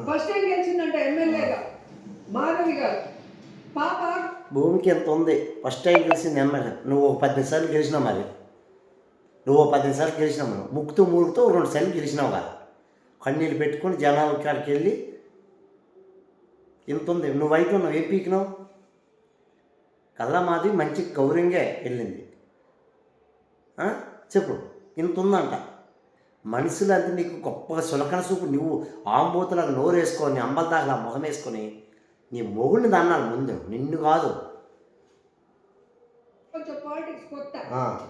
First time గెలిచిందంట ఎమ్మెల్యేగా మాధవి గారు. పాప భూమికి ఎంత ఉంది, ఫస్ట్ టైం గెలిచింది ఎమ్మెల్యే. నువ్వు 10 సార్లు గెలిచినావు. మరి నువ్వు 10 సార్లు గెలిచినావు. మనం ముక్కుతూ మూలుగుతూ 2 సార్లు గెలిచినావు కదా. కన్నీళ్ళు పెట్టుకొని జనాల కాడికి వెళ్ళి ఇంత ఉంది. నువ్వు అయితే నువ్వు ఏం పీకినావు? కల్లా మాది మంచి గౌరవంగా వెళ్ళింది. చెప్పు, ఇంత ఉందంట. మనుషులు అంతా నీకు గొప్పగా సులకన చూపు. నువ్వు ఆంబోతులకు నోరు వేసుకొని అంబల దాకా ముఖం వేసుకొని నీ మొగుడిని దన్నాను ముందు, నిన్ను కాదు. కొంచెం పాలిటిక్స్ కొత్త,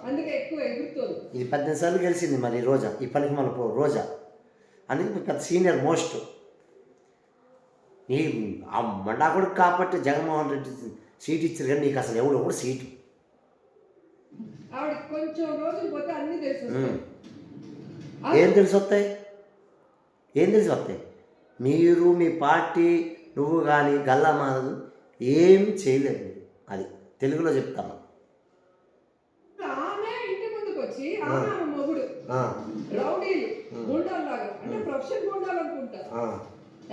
అందుకే ఎక్కువ ఎగురుతుంది. ఇది 18 సార్లు గెలిచింది. మరి రోజా ఈ పనికి మన రోజా అందుకే పెద్ద సీనియర్ మోస్ట్. నీ ఆ మండాకుడికి కాబట్టి జగన్మోహన్ రెడ్డి సీట్ ఇచ్చారు, కానీ నీకు అసలు ఎవడు కూడా సీటు. ఆవిడ కొంచెం రోజులు పోతే అన్నీ తెలుసు. ఏం తెలిసి వస్తాయి? ఏం తెలిసి వస్తాయి? మీరు మీ పార్టీ నువ్వు కానీ గల్లా మాధవ్ ఏం చేయలేదు. అది తెలుగులో చెప్తాను. ఆమె ఇంటి ముందుకు వచ్చి ఆమె మొగుడు రౌడీలు గుండాలాగా, అంటే ప్రొఫెషన్ గుండాలు అనుకుంటా.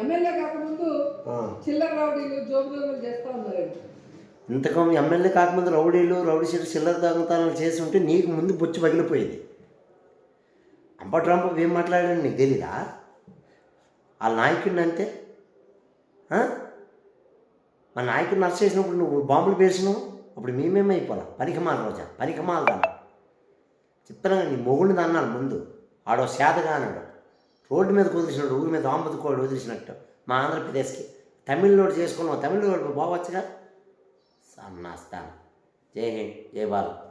ఎమ్మెల్యే కాకముందు చిల్లర రౌడీలు జోబులు చేస్తా ఉన్నారు. ఇంతకం ఎమ్మెల్యే కాకముందు రౌడీ సీట్లు చిల్లర దొంగతనాలు చేసి ఉంటే నీకు ముందు బొచ్చు పగిలిపోయేది. అంబట్రాంబాబు ఏం మాట్లాడాడు నీకు తెలీదా? వాళ్ళ నాయకుడిని అంతే. మా నాయకుడిని అరెస్ట్ చేసినప్పుడు నువ్వు బాంబులు పేర్చినావు. అప్పుడు మేమేమైపోలా? పనికిమాల రోజా, పనికిమాల దాన్ని చెప్తాను. నీ మొగుడిని అన్నాను ముందు. ఆడో శాతగానాడు రోడ్డు మీద వదిలిసినాడు, ఊరి మీద ఆంబతుకోడు వదిలిసినట్టు. మా ఆంధ్రప్రదేశ్కి తమిళనాడు చేసుకున్నావు. తమిళనాడు పోవచ్చుగా. సన్నాస్తాను. జై హింద్, జై భారత్.